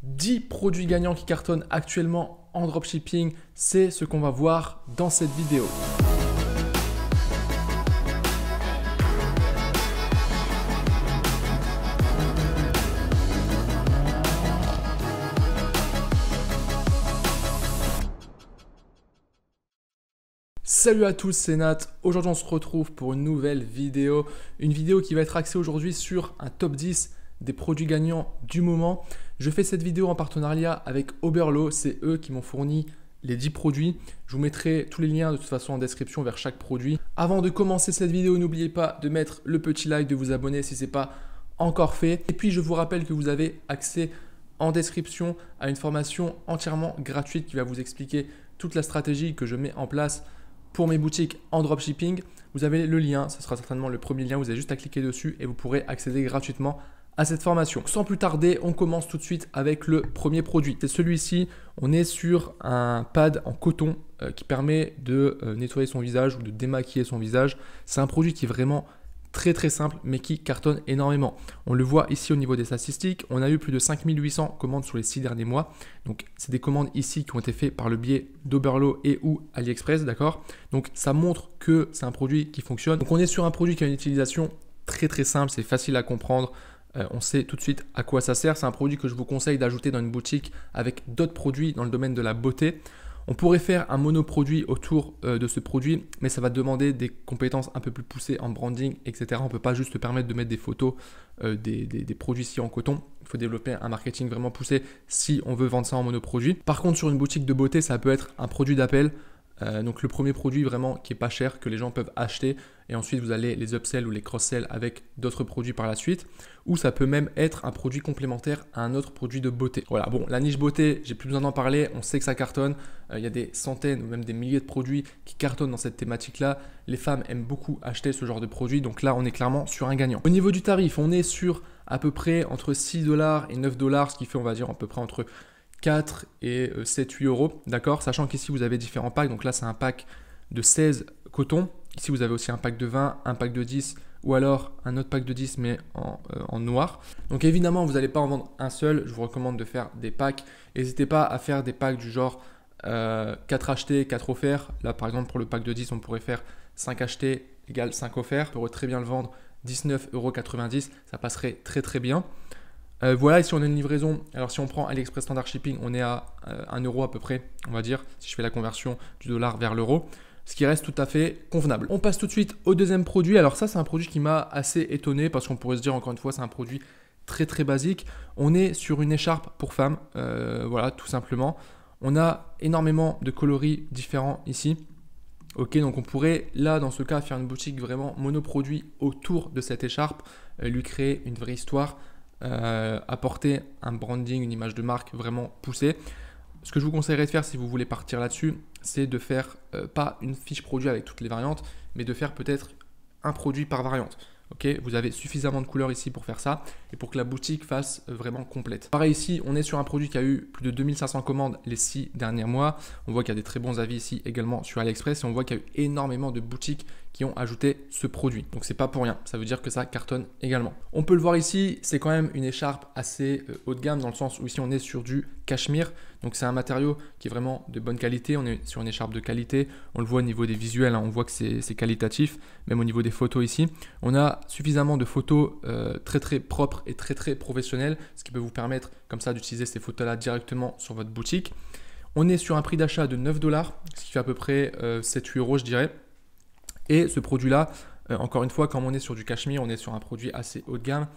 10 produits gagnants qui cartonnent actuellement en dropshipping, c'est ce qu'on va voir dans cette vidéo. Salut à tous, c'est Nat. Aujourd'hui on se retrouve pour une nouvelle vidéo. Une vidéo qui va être axée aujourd'hui sur un top 10 des produits gagnants du moment. Je fais cette vidéo en partenariat avec Oberlo, c'est eux qui m'ont fourni les 10 produits. Je vous mettrai tous les liens de toute façon en description vers chaque produit. Avant de commencer cette vidéo, n'oubliez pas de mettre le petit like, de vous abonner si ce n'est pas encore fait. Et puis je vous rappelle que vous avez accès en description à une formation entièrement gratuite qui va vous expliquer toute la stratégie que je mets en place pour mes boutiques en dropshipping. Vous avez le lien, ce sera certainement le premier lien, vous avez juste à cliquer dessus et vous pourrez accéder gratuitement à cette formation. Sans plus tarder, on commence tout de suite avec le premier produit. C'est celui-ci, on est sur un pad en coton qui permet de nettoyer son visage ou de démaquiller son visage. C'est un produit qui est vraiment très simple mais qui cartonne énormément. On le voit ici au niveau des statistiques, on a eu plus de 5800 commandes sur les 6 derniers mois. Donc c'est des commandes ici qui ont été faites par le biais d'Oberlo et ou AliExpress, d'accord? Donc ça montre que c'est un produit qui fonctionne. Donc on est sur un produit qui a une utilisation très simple, c'est facile à comprendre. On sait tout de suite à quoi ça sert. C'est un produit que je vous conseille d'ajouter dans une boutique avec d'autres produits dans le domaine de la beauté. On pourrait faire un monoproduit autour de ce produit, mais ça va demander des compétences un peu plus poussées en branding, etc. On ne peut pas juste se permettre de mettre des photos des produits ici en coton. Il faut développer un marketing vraiment poussé si on veut vendre ça en monoproduit. Par contre, sur une boutique de beauté, ça peut être un produit d'appel. Donc le premier produit vraiment qui est pas cher, que les gens peuvent acheter et ensuite vous allez les upsell ou les cross-sell avec d'autres produits par la suite, ou ça peut même être un produit complémentaire à un autre produit de beauté. Voilà, bon, la niche beauté, j'ai plus besoin d'en parler, on sait que ça cartonne, il y a des centaines ou même des milliers de produits qui cartonnent dans cette thématique-là. Les femmes aiment beaucoup acheter ce genre de produits, donc là on est clairement sur un gagnant. Au niveau du tarif, on est sur à peu près entre 6 $ et 9 $, ce qui fait on va dire à peu près entre 4 et 7-8 €, d'accord? Sachant qu'ici, vous avez différents packs. Donc là, c'est un pack de 16 coton. Ici, vous avez aussi un pack de 20, un pack de 10 ou alors un autre pack de 10 mais en noir. Donc évidemment, vous n'allez pas en vendre un seul. Je vous recommande de faire des packs. N'hésitez pas à faire des packs du genre 4 achetés, 4 offerts. Là, par exemple, pour le pack de 10, on pourrait faire 5 achetés égale 5 offerts. On pourrait très bien le vendre 19,90 €. Ça passerait très bien. Voilà, ici on a une livraison. Alors si on prend AliExpress Standard Shipping, on est à 1 € à peu près, on va dire, si je fais la conversion du dollar vers l'euro, ce qui reste tout à fait convenable. On passe tout de suite au deuxième produit. Alors ça, c'est un produit qui m'a assez étonné parce qu'on pourrait se dire, encore une fois, c'est un produit très basique. On est sur une écharpe pour femmes, voilà, tout simplement. On a énormément de coloris différents ici. Ok, donc on pourrait là, dans ce cas, faire une boutique vraiment monoproduit autour de cette écharpe, lui créer une vraie histoire. Apporter un branding, une image de marque vraiment poussée. Ce que je vous conseillerais de faire si vous voulez partir là-dessus, c'est de faire pas une fiche produit avec toutes les variantes, mais de faire peut-être un produit par variante. Okay, vous avez suffisamment de couleurs ici pour faire ça et pour que la boutique fasse vraiment complète. Pareil ici, on est sur un produit qui a eu plus de 2500 commandes les 6 derniers mois. On voit qu'il y a des très bons avis ici également sur AliExpress et on voit qu'il y a eu énormément de boutiques qui ont ajouté ce produit. Donc c'est pas pour rien, ça veut dire que ça cartonne également. On peut le voir ici, c'est quand même une écharpe assez haut de gamme dans le sens où ici on est sur du cachemire. Donc c'est un matériau qui est vraiment de bonne qualité, on est sur une écharpe de qualité, on le voit au niveau des visuels, hein, on voit que c'est qualitatif, même au niveau des photos ici. On a suffisamment de photos très propres et très professionnelles, ce qui peut vous permettre comme ça d'utiliser ces photos-là directement sur votre boutique. On est sur un prix d'achat de 9 $, ce qui fait à peu près 7-8 € je dirais. Et ce produit-là, encore une fois, comme on est sur du cachemire, on est sur un produit assez haut de gamme.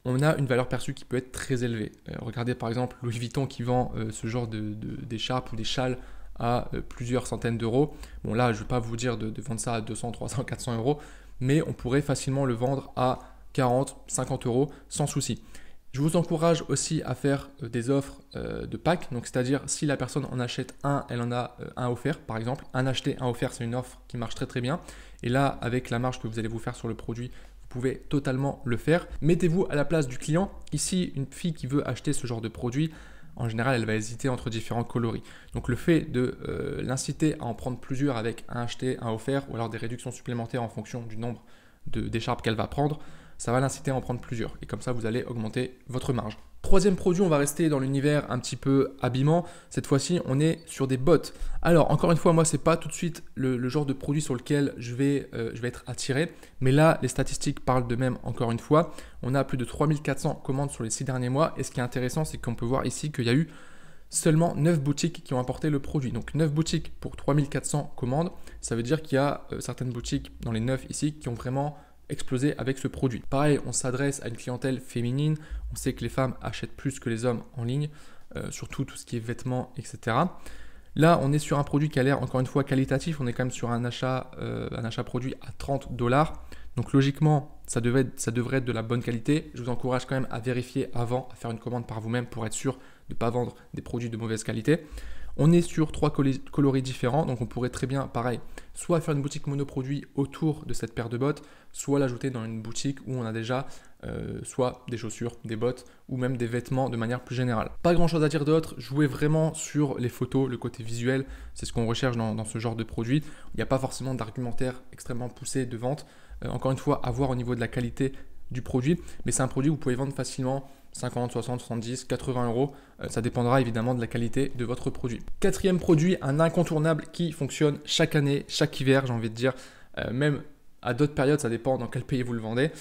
On a une valeur perçue qui peut être très élevée. Regardez par exemple Louis Vuitton qui vend ce genre d'écharpe ou des châles à plusieurs centaines d'euros. Bon là, je ne vais pas vous dire de vendre ça à 200, 300, 400 €, mais on pourrait facilement le vendre à 40, 50 € sans souci. Je vous encourage aussi à faire des offres de pack, donc c'est-à-dire si la personne en achète un, elle en a un offert par exemple. Un acheté, un offert, c'est une offre qui marche très bien. Et là, avec la marge que vous allez vous faire sur le produit, vous pouvez totalement le faire. Mettez-vous à la place du client. Ici, une fille qui veut acheter ce genre de produit, en général, elle va hésiter entre différents coloris. Donc le fait de l'inciter à en prendre plusieurs avec un acheté, un offert, ou alors des réductions supplémentaires en fonction du nombre d'écharpes qu'elle va prendre, ça va l'inciter à en prendre plusieurs. Et comme ça, vous allez augmenter votre marge. Troisième produit, on va rester dans l'univers un petit peu habillement. Cette fois-ci, on est sur des bottes. Alors, encore une fois, moi, ce n'est pas tout de suite le genre de produit sur lequel je vais être attiré. Mais là, les statistiques parlent d'eux-mêmes, encore une fois. On a plus de 3400 commandes sur les 6 derniers mois. Et ce qui est intéressant, c'est qu'on peut voir ici qu'il y a eu seulement 9 boutiques qui ont importé le produit. Donc 9 boutiques pour 3400 commandes. Ça veut dire qu'il y a certaines boutiques dans les 9 ici qui ont vraiment explosé avec ce produit. Pareil, on s'adresse à une clientèle féminine. On sait que les femmes achètent plus que les hommes en ligne, surtout tout ce qui est vêtements, etc. Là, on est sur un produit qui a l'air encore une fois qualitatif. On est quand même sur un achat produit à 30 $. Donc logiquement, ça devrait être de la bonne qualité. Je vous encourage quand même à vérifier avant, à faire une commande par vous-même pour être sûr de ne pas vendre des produits de mauvaise qualité. On est sur 3 coloris différents, donc on pourrait très bien, pareil, soit faire une boutique monoproduit autour de cette paire de bottes, soit l'ajouter dans une boutique où on a déjà soit des chaussures, des bottes ou même des vêtements de manière plus générale. Pas grand chose à dire d'autre, jouez vraiment sur les photos, le côté visuel, c'est ce qu'on recherche dans ce genre de produit. Il n'y a pas forcément d'argumentaire extrêmement poussé de vente. Encore une fois, à voir au niveau de la qualité du produit, mais c'est un produit que vous pouvez vendre facilement 50, 60, 70, 80 euros. Ça dépendra évidemment de la qualité de votre produit. Quatrième produit, un incontournable qui fonctionne chaque année, chaque hiver, j'ai envie de dire, même à d'autres périodes, ça dépend dans quel pays vous le vendez.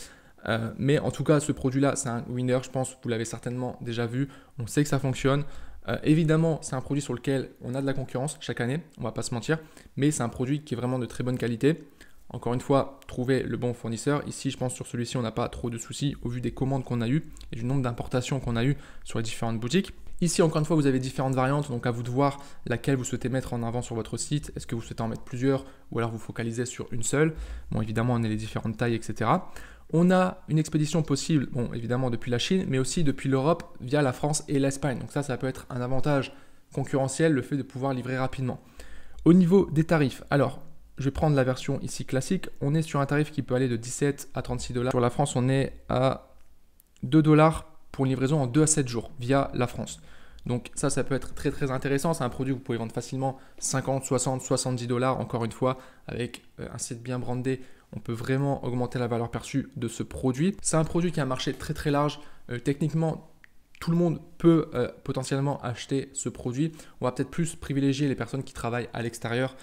Mais en tout cas, ce produit-là, c'est un winner, je pense, vous l'avez certainement déjà vu. On sait que ça fonctionne. Évidemment, c'est un produit sur lequel on a de la concurrence chaque année, on ne va pas se mentir, mais c'est un produit qui est vraiment de très bonne qualité. Encore une fois, trouver le bon fournisseur. Ici, je pense sur celui-ci, on n'a pas trop de soucis au vu des commandes qu'on a eues et du nombre d'importations qu'on a eues sur les différentes boutiques. Ici, encore une fois, vous avez différentes variantes, donc à vous de voir laquelle vous souhaitez mettre en avant sur votre site. Est-ce que vous souhaitez en mettre plusieurs ou alors vous focalisez sur une seule? Bon, évidemment, on a les différentes tailles, etc. On a une expédition possible, bon, évidemment depuis la Chine, mais aussi depuis l'Europe via la France et l'Espagne. Donc ça peut être un avantage concurrentiel, le fait de pouvoir livrer rapidement. Au niveau des tarifs, alors, je vais prendre la version ici classique. On est sur un tarif qui peut aller de 17 à 36 $. Sur la France, on est à 2 $ pour une livraison en 2 à 7 jours via la France. Donc ça peut être très très intéressant. C'est un produit que vous pouvez vendre facilement 50, 60, 70 $. Encore une fois, avec un site bien brandé, on peut vraiment augmenter la valeur perçue de ce produit. C'est un produit qui a un marché très très large. Techniquement, tout le monde peut potentiellement acheter ce produit. On va peut-être plus privilégier les personnes qui travaillent à l'extérieur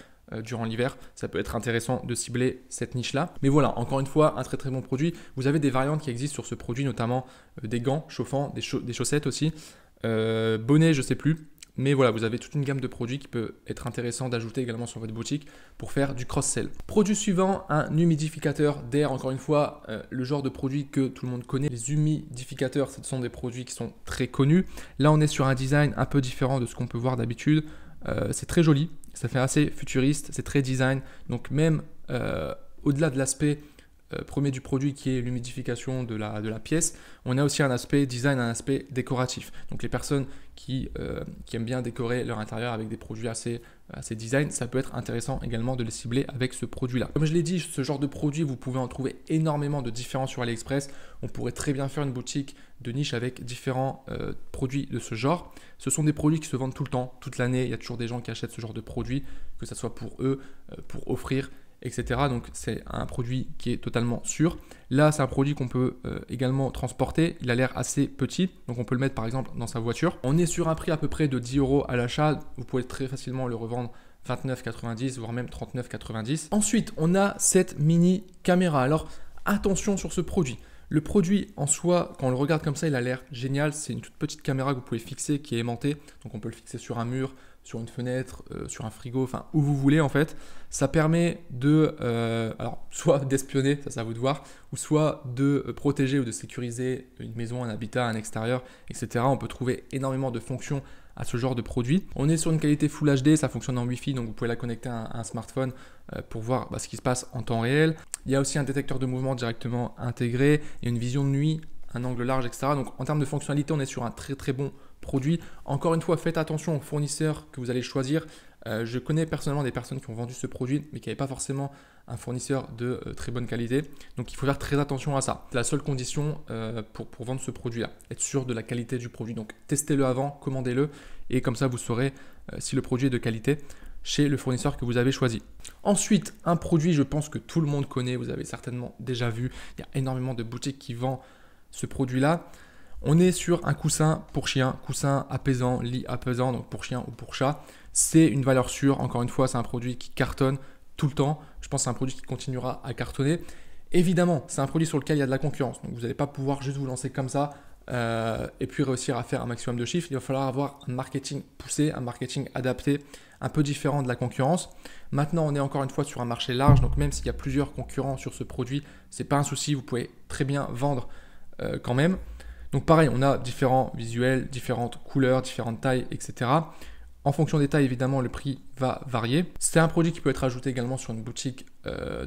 durant l'hiver. Ça peut être intéressant de cibler cette niche-là. Mais voilà, encore une fois, un très très bon produit. Vous avez des variantes qui existent sur ce produit, notamment des gants chauffants, des chaussettes aussi, bonnets, je ne sais plus. Mais voilà, vous avez toute une gamme de produits qui peut être intéressant d'ajouter également sur votre boutique pour faire du cross-sell. Produit suivant, un humidificateur d'air. Encore une fois, le genre de produit que tout le monde connaît. Les humidificateurs, ce sont des produits qui sont très connus. Là, on est sur un design un peu différent de ce qu'on peut voir d'habitude. C'est très joli, ça fait assez futuriste, c'est très design. Donc même au-delà de l'aspect premier du produit qui est l'humidification de la pièce, on a aussi un aspect design, un aspect décoratif. Donc les personnes qui aiment bien décorer leur intérieur avec des produits assez design, ça peut être intéressant également de les cibler avec ce produit-là. Comme je l'ai dit, ce genre de produit, vous pouvez en trouver énormément de différents sur AliExpress. On pourrait très bien faire une boutique de niche avec différents produits de ce genre. Ce sont des produits qui se vendent tout le temps, toute l'année. Il y a toujours des gens qui achètent ce genre de produits, que ce soit pour eux, pour offrir, etc. Donc c'est un produit qui est totalement sûr. Là, c'est un produit qu'on peut également transporter. Il a l'air assez petit, donc on peut le mettre par exemple dans sa voiture. On est sur un prix à peu près de 10 € à l'achat. Vous pouvez très facilement le revendre 29,90 voire même 39,90. Ensuite, on a cette mini caméra. Alors attention sur ce produit. Le produit en soi, quand on le regarde comme ça, il a l'air génial. C'est une toute petite caméra que vous pouvez fixer qui est aimantée. Donc on peut le fixer sur un mur, sur une fenêtre, sur un frigo, enfin où vous voulez en fait. Ça permet de, alors soit d'espionner, ça c'est à vous de voir, ou soit de protéger ou de sécuriser une maison, un habitat, un extérieur, etc. On peut trouver énormément de fonctions à ce genre de produit. On est sur une qualité Full HD, ça fonctionne en Wi-Fi, donc vous pouvez la connecter à un smartphone pour voir ce qui se passe en temps réel. Il y a aussi un détecteur de mouvement directement intégré, il y a une vision de nuit, un angle large, etc. Donc en termes de fonctionnalité, on est sur un très très bon produit. Encore une fois, faites attention aux fournisseurs que vous allez choisir. Je connais personnellement des personnes qui ont vendu ce produit, mais qui n'avaient pas forcément un fournisseur de très bonne qualité. Donc il faut faire très attention à ça. C'est la seule condition pour vendre ce produit-là. Être sûr de la qualité du produit. Donc testez-le avant, commandez-le, et comme ça vous saurez si le produit est de qualité chez le fournisseur que vous avez choisi. Ensuite, un produit, je pense que tout le monde connaît, vous avez certainement déjà vu. Il y a énormément de boutiques qui vendent ce produit-là. On est sur un coussin pour chien, coussin apaisant, lit apaisant, donc pour chien ou pour chat. C'est une valeur sûre, encore une fois, c'est un produit qui cartonne tout le temps. Je pense que c'est un produit qui continuera à cartonner. Évidemment, c'est un produit sur lequel il y a de la concurrence, donc vous n'allez pas pouvoir juste vous lancer comme ça et puis réussir à faire un maximum de chiffres. Il va falloir avoir un marketing poussé, un marketing adapté, un peu différent de la concurrence. Maintenant, on est encore une fois sur un marché large, donc même s'il y a plusieurs concurrents sur ce produit, ce n'est pas un souci, vous pouvez très bien vendre quand même. Donc pareil, on a différents visuels, différentes couleurs, différentes tailles, etc. En fonction des tailles, évidemment, le prix va varier. C'est un produit qui peut être ajouté également sur une boutique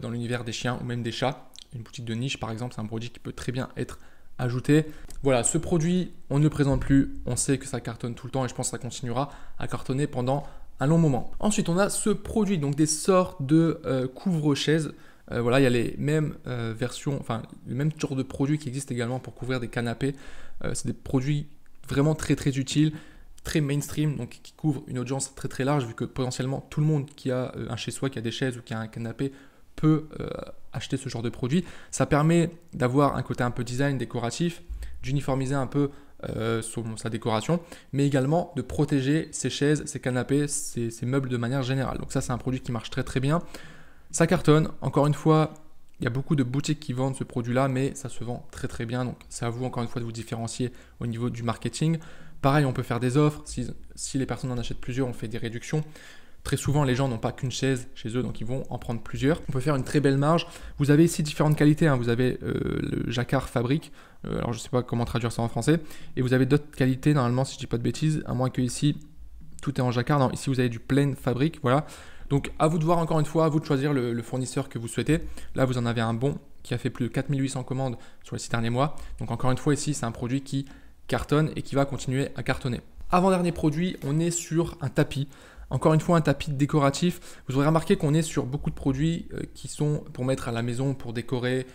dans l'univers des chiens ou même des chats. Une boutique de niche, par exemple, c'est un produit qui peut très bien être ajouté. Voilà, ce produit, on ne le présente plus. On sait que ça cartonne tout le temps et je pense que ça continuera à cartonner pendant un long moment. Ensuite, on a ce produit, donc des sortes de couvre-chaises. Voilà, il y a les mêmes versions, enfin, le même genre de produits qui existent également pour couvrir des canapés. C'est des produits vraiment très très utiles, très mainstream, donc qui couvrent une audience très très large, vu que potentiellement tout le monde qui a un chez soi, qui a des chaises ou qui a un canapé, peut acheter ce genre de produit. Ça permet d'avoir un côté un peu design, décoratif, d'uniformiser un peu sa décoration, mais également de protéger ses chaises, ses canapés, ses meubles de manière générale. Donc ça, c'est un produit qui marche très très bien. Ça cartonne. Encore une fois, il y a beaucoup de boutiques qui vendent ce produit-là, mais ça se vend très très bien. Donc c'est à vous encore une fois de vous différencier au niveau du marketing. Pareil, on peut faire des offres. Si les personnes en achètent plusieurs, on fait des réductions. Très souvent, les gens n'ont pas qu'une chaise chez eux, donc ils vont en prendre plusieurs. On peut faire une très belle marge. Vous avez ici différentes qualités. Vous avez le jacquard fabrique. Alors, je ne sais pas comment traduire ça en français. Et vous avez d'autres qualités, normalement, si je ne dis pas de bêtises, à moins que ici, tout est en jacquard. Non, ici, vous avez du plain fabrique. Voilà. Donc, à vous de voir encore une fois, à vous de choisir le fournisseur que vous souhaitez. Là, vous en avez un bon qui a fait plus de 4800 commandes sur les 6 derniers mois. Donc, encore une fois, ici, c'est un produit qui cartonne et qui va continuer à cartonner. Avant-dernier produit, on est sur un tapis. Encore une fois, un tapis décoratif. Vous aurez remarqué qu'on est sur beaucoup de produits qui sont pour mettre à la maison, pour décorer,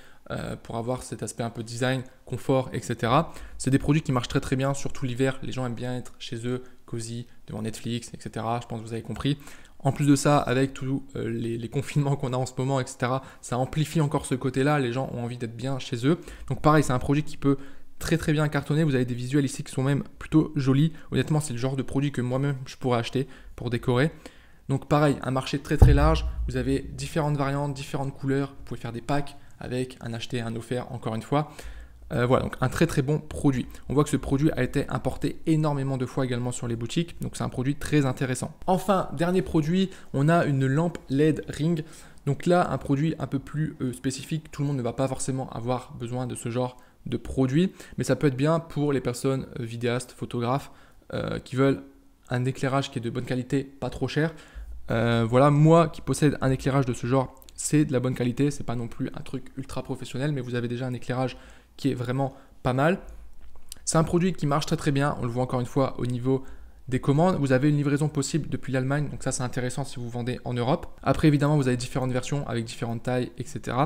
pour avoir cet aspect un peu design, confort, etc. C'est des produits qui marchent très très bien, surtout l'hiver. Les gens aiment bien être chez eux, cosy, devant Netflix, etc. Je pense que vous avez compris. En plus de ça, avec tous les confinements qu'on a en ce moment, etc., ça amplifie encore ce côté-là. Les gens ont envie d'être bien chez eux. Donc pareil, c'est un produit qui peut très très bien cartonné. Vous avez des visuels ici qui sont même plutôt jolis. Honnêtement, c'est le genre de produit que moi-même je pourrais acheter pour décorer. Donc pareil, un marché très très large. Vous avez différentes variantes, différentes couleurs. Vous pouvez faire des packs avec un acheté et un offert, encore une fois. Voilà, donc un très très bon produit. On voit que ce produit a été importé énormément de fois également sur les boutiques. Donc c'est un produit très intéressant. Enfin, dernier produit, on a une lampe LED ring. Donc là, un produit un peu plus spécifique. Tout le monde ne va pas forcément avoir besoin de ce genre de produits, mais ça peut être bien pour les personnes vidéastes, photographes qui veulent un éclairage qui est de bonne qualité, pas trop cher. Voilà, moi qui possède un éclairage de ce genre, c'est de la bonne qualité, c'est pas non plus un truc ultra professionnel, mais vous avez déjà un éclairage qui est vraiment pas mal. C'est un produit qui marche très très bien, on le voit encore une fois au niveau des commandes. Vous avez une livraison possible depuis l'Allemagne, donc ça c'est intéressant si vous vendez en Europe. Après évidemment, vous avez différentes versions avec différentes tailles, etc.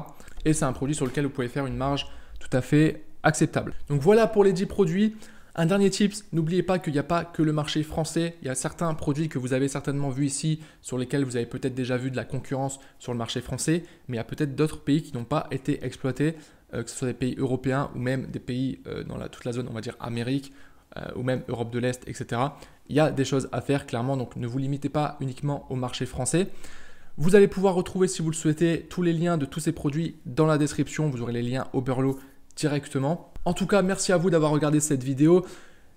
Et c'est un produit sur lequel vous pouvez faire une marge tout à fait acceptable. Donc voilà pour les 10 produits. Un dernier tips, n'oubliez pas qu'il n'y a pas que le marché français. Il y a certains produits que vous avez certainement vus ici, sur lesquels vous avez peut-être déjà vu de la concurrence sur le marché français, mais il y a peut-être d'autres pays qui n'ont pas été exploités, que ce soit des pays européens ou même des pays dans toute la zone, on va dire Amérique, ou même Europe de l'Est, etc. Il y a des choses à faire clairement, donc ne vous limitez pas uniquement au marché français. Vous allez pouvoir retrouver, si vous le souhaitez, tous les liens de tous ces produits dans la description. Vous aurez les liens Oberlo directement. En tout cas, merci à vous d'avoir regardé cette vidéo.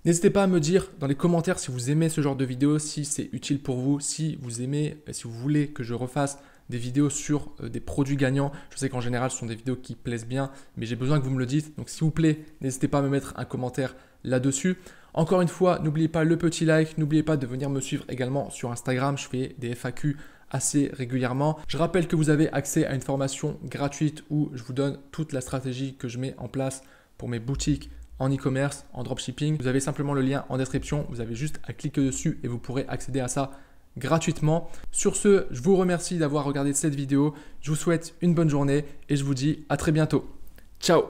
N'hésitez pas à me dire dans les commentaires si vous aimez ce genre de vidéo, si c'est utile pour vous, si vous aimez, si vous voulez que je refasse des vidéos sur des produits gagnants. Je sais qu'en général, ce sont des vidéos qui plaisent bien, mais j'ai besoin que vous me le dites. Donc, s'il vous plaît, n'hésitez pas à me mettre un commentaire là-dessus. Encore une fois, n'oubliez pas le petit like, n'oubliez pas de venir me suivre également sur Instagram. Je fais des FAQ assez régulièrement. Je rappelle que vous avez accès à une formation gratuite où je vous donne toute la stratégie que je mets en place pour mes boutiques en e-commerce, en dropshipping. Vous avez simplement le lien en description. Vous avez juste à cliquer dessus et vous pourrez accéder à ça gratuitement. Sur ce, je vous remercie d'avoir regardé cette vidéo. Je vous souhaite une bonne journée et je vous dis à très bientôt. Ciao!